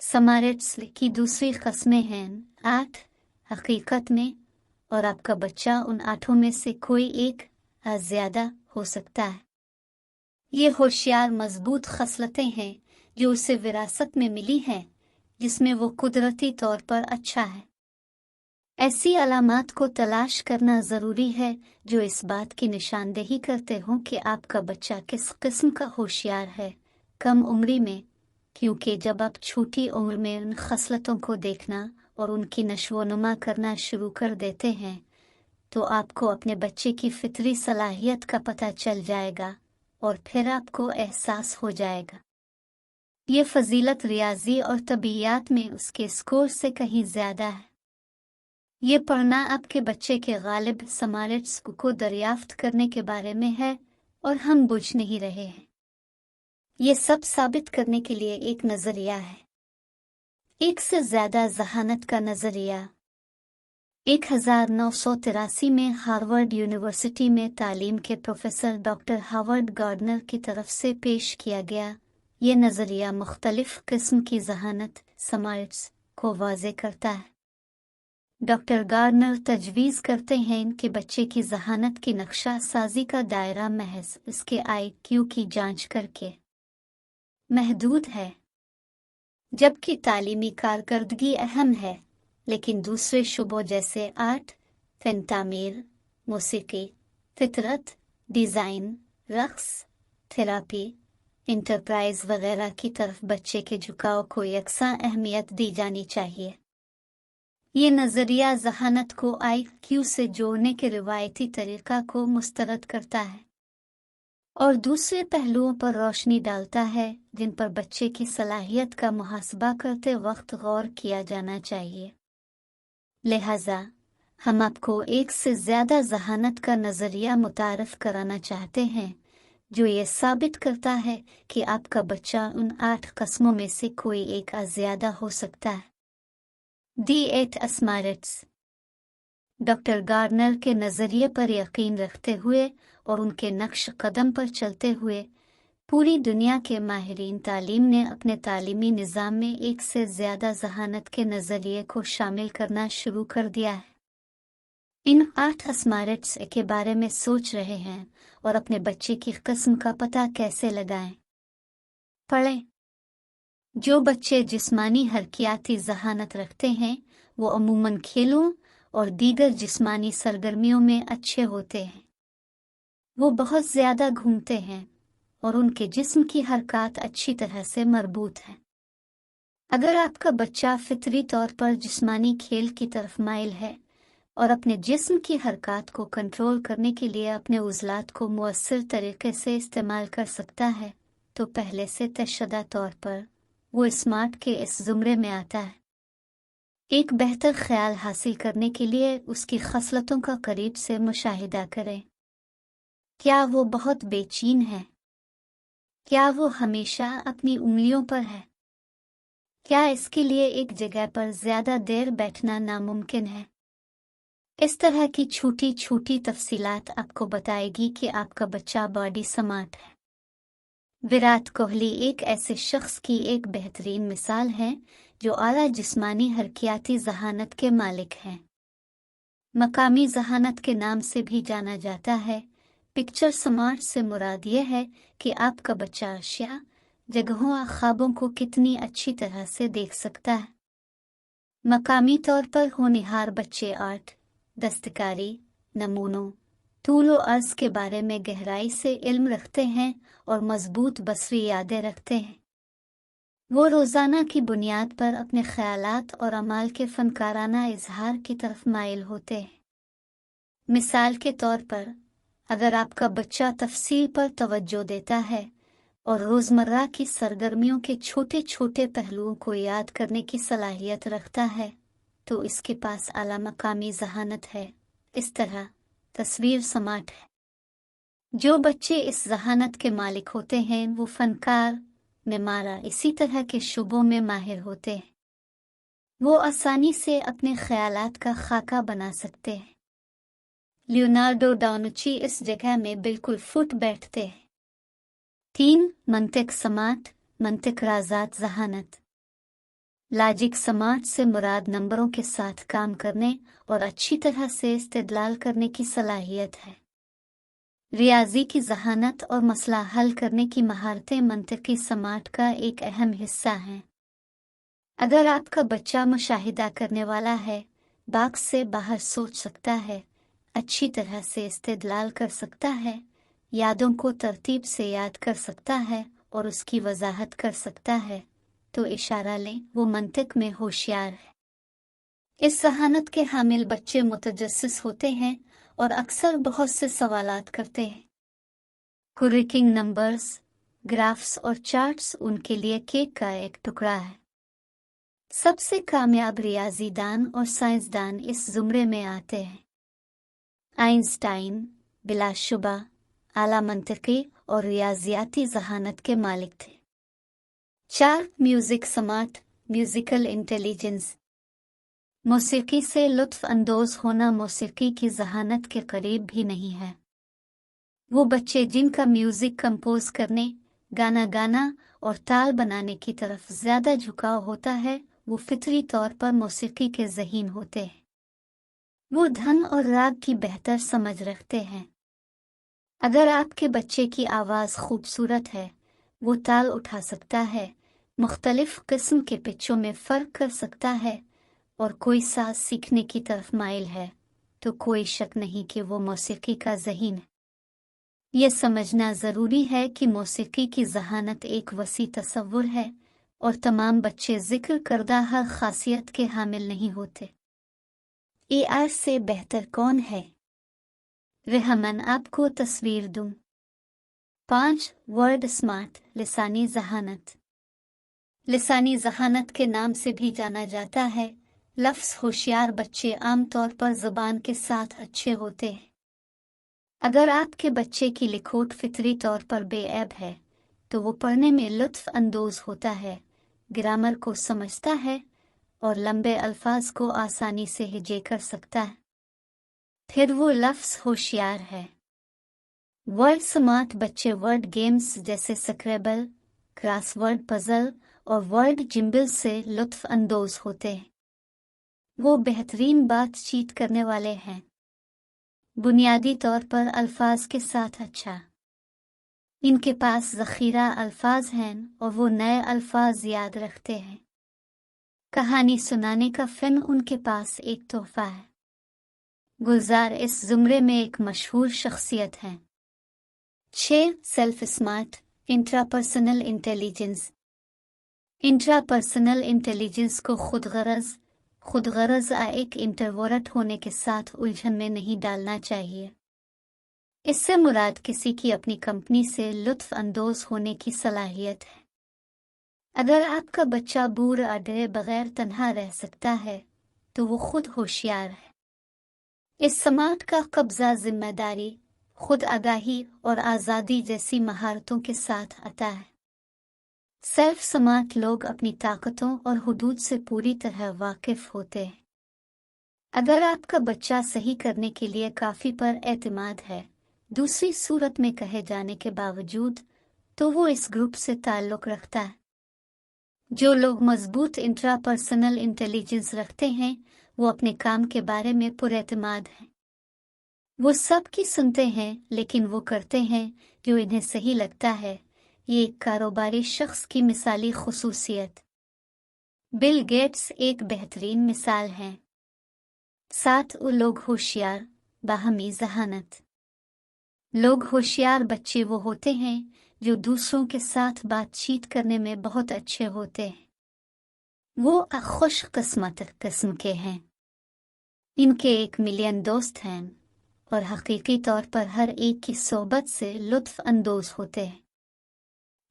समारिट्स की दूसरी कस्में हैं 8 हकीकत में, और आपका बच्चा उन 8 में से कोई एक या ज्यादा हो सकता है। ये होशियार मजबूत खसलतें हैं जो उसे विरासत में मिली हैं, जिसमें वो कुदरती तौर पर अच्छा है। ऐसी अलामात को तलाश करना ज़रूरी है जो इस बात की निशानदेही करते हों कि आपका बच्चा किस किस्म का होशियार है कम उम्री में, क्योंकि जब आप छोटी उम्र में उन खसलतों को देखना और उनकी नशोनुमा करना शुरू कर देते हैं तो आपको अपने बच्चे की फितरी सलाहियत का पता चल जाएगा और फिर आपको एहसास हो जाएगा ये फजीलत रियाजी और तबीयात में उसके स्कोर से कहीं ज़्यादा है। ये पढ़ना आपके बच्चे के गालिब समारिट्स को दरियाफ्त करने के बारे में है और हम बुझ नहीं रहे हैं। ये सब साबित करने के लिए एक नज़रिया है, एक से ज़्यादा जहानत का नज़रिया। 1983 में हार्वर्ड यूनिवर्सिटी में तालीम के प्रोफेसर डॉक्टर हावर्ड गार्डनर की तरफ से पेश किया गया ये नज़रिया मुख्तलिफ किस्म की जहानत समारिट्स को वाज़े करता है। डॉक्टर गार्डनर तजवीज़ करते हैं कि बच्चे की जहानत की नक्शा साजी का दायरा महज उसके IQ की जांच करके महदूद है, जबकि तालीमी कारकर्दगी अहम है, लेकिन दूसरे शुबों जैसे आर्ट, फ़न तामीर, मौसीकी, फितरत, डिज़ाइन, रक़्स, थेरापी, इंटरप्राइज़ वगैरह की तरफ बच्चे के झुकाव को यकसां अहमियत दी जानी चाहिए। ये नज़रिया जहानत को IQ से जोड़ने के रिवायती तरीक़ा को मुस्तरद करता है और दूसरे पहलुओं पर रोशनी डालता है जिन पर बच्चे की सलाहियत का मुहासबा करते वक्त गौर किया जाना चाहिए। लिहाजा हम आपको एक से ज़्यादा जहानत का नज़रिया मुतारफ़ कराना चाहते हैं जो ये साबित करता है कि आपका बच्चा उन 8 कस्मों में से कोई एक ज़्यादा हो सकता है। दी 8 असमारिट्स। डॉक्टर गार्डनर के नज़रिए पर यकीन रखते हुए और उनके नक्श कदम पर चलते हुए पूरी दुनिया के माहिरीन तालीम ने अपने तालीमी निज़ाम में एक से ज़्यादा जहानत के नज़रिए को शामिल करना शुरू कर दिया है। इन 8 असमारिट्स के बारे में सोच रहे हैं और अपने बच्चे की किस्म का पता कैसे लगाएं। पढ़ें। जो बच्चे जिस्मानी हरकियाती जहानत रखते हैं वो अमूमन खेलों और दीगर जिस्मानी सरगर्मियों में अच्छे होते हैं। वो बहुत ज़्यादा घूमते हैं और उनके जिस्म की हरकत अच्छी तरह से मरबूत है। अगर आपका बच्चा फितरी तौर पर जिस्मानी खेल की तरफ माइल है और अपने जिस्म की हरकत को कंट्रोल करने के लिए अपने उज़लात को मुअस्सर तरीके से इस्तेमाल कर सकता है तो पहले से तयशुदा तौर पर वो स्मार्ट के इस ज़ुमरे में आता है। एक बेहतर ख्याल हासिल करने के लिए उसकी खसलतों का करीब से मुशाहिदा करें। क्या वो बहुत बेचैन है? क्या वो हमेशा अपनी उंगलियों पर है? क्या इसके लिए एक जगह पर ज़्यादा देर बैठना नामुमकिन है? इस तरह की छोटी छोटी तफसीलात आपको बताएगी कि आपका बच्चा बॉडी स्मार्ट है। विराट कोहली एक ऐसे शख्स की एक बेहतरीन मिसाल है जो आला जिस्मानी हरकियाती जहानत के मालिक हैं। मकामी जहानत के नाम से भी जाना जाता है। पिक्चर स्मार्ट से मुराद ये है कि आपका बच्चा अशिया, जगहों और ख्वाबों को कितनी अच्छी तरह से देख सकता है। मकामी तौर पर होनहार बच्चे आर्ट, दस्तकारी, नमूनों, तूल व अर्ज के बारे में गहराई से इल्म रखते हैं और मजबूत बसरी यादें रखते हैं। वो रोज़ाना की बुनियाद पर अपने ख्यालात और अमाल के फनकाराना इजहार की तरफ माइल होते हैं। मिसाल के तौर पर अगर आपका बच्चा तफसील पर तवज्जो देता है और रोज़मर्रा की सरगर्मियों के छोटे छोटे पहलुओं को याद करने की सलाहियत रखता है तो इसके पास आला मकामी जहानत है। इस तरह तस्वीर स्मार्ट है। जो बच्चे इस जहानत के मालिक होते हैं वो फनकार, मेमारा इसी तरह के शुबों में माहिर होते हैं। वो आसानी से अपने ख्यालात का खाका बना सकते हैं। लियोनार्डो डाविंची इस जगह में बिल्कुल फुट बैठते हैं। 3 मंतिक समात, मंतिक राजात जहानत। लॉजिक समाज से मुराद नंबरों के साथ काम करने और अच्छी तरह से इस्तेदलाल करने की सलाहियत है। रियाजी की जहानत और मसला हल करने की महारतें मंतिकी समाट का एक अहम हिस्सा हैं। अगर आपका बच्चा मुशाहिदा करने वाला है, बॉक्स से बाहर सोच सकता है, अच्छी तरह से इस्तेदलाल कर सकता है, यादों को तरतीब से याद कर सकता है और उसकी वजाहत कर सकता है, तो इशारा लें वो मंतिक में होशियार है। इस जहानत के हामिल बच्चे मुतजस्सिस होते हैं और अक्सर बहुत से सवालात करते हैं। कुरिकिंग नंबर्स, ग्राफ्स और चार्ट्स उनके लिए केक का एक टुकड़ा है। सबसे कामयाब रियाजीदान और साइंसदान इस जुमरे में आते हैं। आइंस्टाइन बिलाशुबा आला मंतिकी और रियाजियाती जहानत के मालिक थे। 4. Music smart, musical intelligence. मौसीकी से लुत्फ अंदोज होना मौसीकी की जहानत के करीब भी नहीं है। वो बच्चे जिनका म्यूजिक कंपोज करने, गाना गाना और ताल बनाने की तरफ ज्यादा झुकाव होता है, वो फितरी तौर पर मौसीकी के ज़हीन होते हैं। वो धन और राग की बेहतर समझ रखते हैं। अगर आपके बच्चे की आवाज़ खूबसूरत है, वो ताल उठा सकता है, मुख्तलिफ किस्म के पिचों में फ़र्क कर सकता है और कोई साज सीखने की तरफ माइल है, तो कोई शक नहीं कि वो मौसीकी का ज़हीन है। ये समझना ज़रूरी है कि मौसीकी की जहानत एक वसी तसव्वुर है और तमाम बच्चे जिक्र करदा हर खासियत के हामिल नहीं होते। एआर से बेहतर कौन है? रहमान आपको तस्वीर दूं। 5. Word smart, लिसानी जहानत। लिसानी जहानत के नाम से भी जाना जाता है। लफ्ज़ होशियार बच्चे आमतौर पर ज़ुबान के साथ अच्छे होते हैं। अगर आपके बच्चे की लिखोट फितरी तौर पर बेऐब है, तो वो पढ़ने में लुत्फ़ अंदोज़ होता है, ग्रामर को समझता है और लंबे अल्फाज को आसानी से हिजे कर सकता है। फिर वो लफ्ज़ होशियार है। वर्ड स्मार्ट बच्चे वर्ड गेम्स जैसे स्क्रैबल, क्रॉसवर्ड पजल और वर्ड जिम्बल से लुत्फ़ अंदोज़ होते हैं। वो बेहतरीन बातचीत करने वाले हैं, बुनियादी तौर पर अल्फाज के साथ अच्छा। इनके पास ज़ख़ीरा अल्फाज हैं और वो नए अल्फाज याद रखते हैं। कहानी सुनाने का फ़न उनके पास एक तोहफ़ा है। गुलजार इस ज़ुमरे में एक मशहूर शख्सियत हैं। 6. Self smart, intrapersonal intelligence. Intrapersonal intelligence को खुदगरज़ एक इंट्रोवर्ट होने के साथ उलझन में नहीं डालना चाहिए। इससे मुराद किसी की अपनी कंपनी से लुत्फ़ अंदोज़ होने की सलाहियत है। अगर आपका बच्चा बूर अडे बगैर तन्हा रह सकता है, तो वो खुद होशियार है। इस समाट का कब्जा जिम्मेदारी, खुद आगाही और आज़ादी जैसी महारतों के साथ आता है। सेल्फ समाट लोग अपनी ताकतों और हुदूद से पूरी तरह वाकिफ होते हैं। अगर आपका बच्चा सही करने के लिए काफ़ी पर एतमाद है, दूसरी सूरत में कहे जाने के बावजूद, तो वो इस ग्रुप से ताल्लुक़ रखता है। जो लोग मजबूत इंट्रापर्सनल इंटेलिजेंस रखते हैं, वो अपने काम के बारे में पुरएतमाद हैं। वो सबकी सुनते हैं, लेकिन वो करते हैं जो इन्हें सही लगता है। ये एक कारोबारी शख्स की मिसाली खुसूसियत। बिल गेट्स एक बेहतरीन मिसाल हैं। 7. वो लोग होशियार, बाहमी जहानत। लोग होशियार बच्चे वो होते हैं जो दूसरों के साथ बातचीत करने में बहुत अच्छे होते हैं। वो खुशकिस्मत किस्म के हैं। इनके 1 मिलियन दोस्त हैं और हकीकी तौर पर हर एक की सोबत से लुत्फ़ अंदोज़ होते हैं।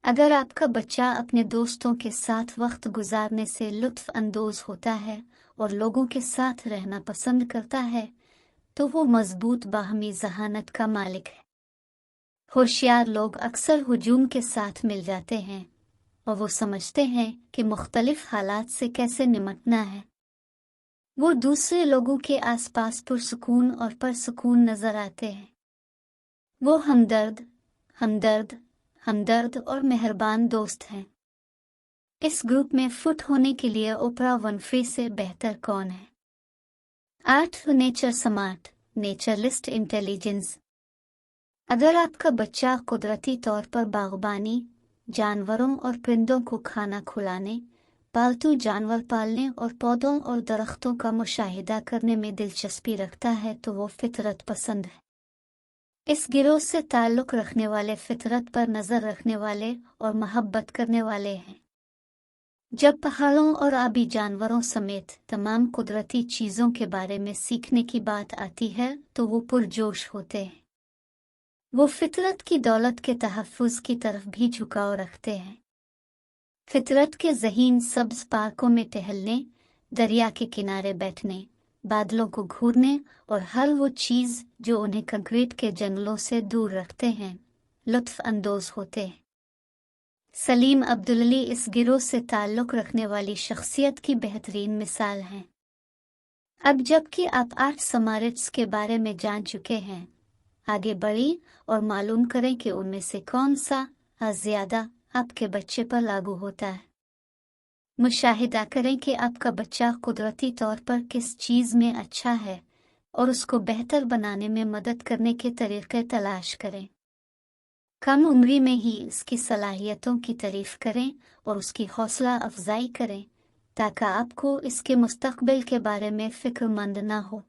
अगर आपका बच्चा अपने दोस्तों के साथ वक्त गुजारने से लुत्फ़ अंदोज़ होता है और लोगों के साथ रहना पसंद करता है, तो वो मजबूत बाहमी जहानत का मालिक है। होशियार लोग अक्सर हुजूम के साथ मिल जाते हैं और वो समझते हैं कि मुख्तलिफ हालात से कैसे निपटना है। वो दूसरे लोगों के आसपास पुरसुकून और परसुकून नजर आते हैं। वो हमदर्द और मेहरबान दोस्त हैं। इस ग्रुप में फिट होने के लिए ओपरा विनफ्री से बेहतर कौन है? 8. Nature smart, naturalist intelligence. अगर आपका बच्चा कुदरती तौर पर बागबानी, जानवरों और परिंदों को खाना खिलाने, पालतू जानवर पालने और पौधों और दरख्तों का मुशाहिदा करने में दिलचस्पी रखता है तो वो फितरत पसंद है। इस गिरोह से ताल्लुक़ रखने वाले फितरत पर नज़र रखने वाले और मोहब्बत करने वाले हैं। जब पहाड़ों और आबी जानवरों समेत तमाम कुदरती चीज़ों के बारे में सीखने की बात आती है तो वो पुरजोश होते हैं। वो फितरत की दौलत के तहफ़्फ़ुज़ की तरफ भी झुकाव रखते हैं। फितरत के ज़हीन सब्ज़ पार्कों में टहलने, दरिया के किनारे बैठने, बादलों को घूरने और हर वो चीज़ जो उन्हें कंक्रीट के जंगलों से दूर रखते हैं, लुत्फ़ अंदोज़ होते हैं। सलीम अब्दुल्ली इस गिरोह से ताल्लुक़ रखने वाली शख्सियत की बेहतरीन मिसाल हैं। अब जबकि आप 8 समारिट्स के बारे में जान चुके हैं, आगे बढ़ी और मालूम करें कि उनमें से कौन सा ज़्यादा आपके बच्चे पर लागू होता है। मुशाहिदा करें कि आपका बच्चा कुदरती तौर पर किस चीज़ में अच्छा है और उसको बेहतर बनाने में मदद करने के तरीक़े तलाश करें। कम उम्री में ही इसकी सलाहियतों की तारीफ़ करें और उसकी हौसला अफजाई करें ताकि आपको इसके मुस्तक़बिल के बारे में फ़िक्रमंद ना हो।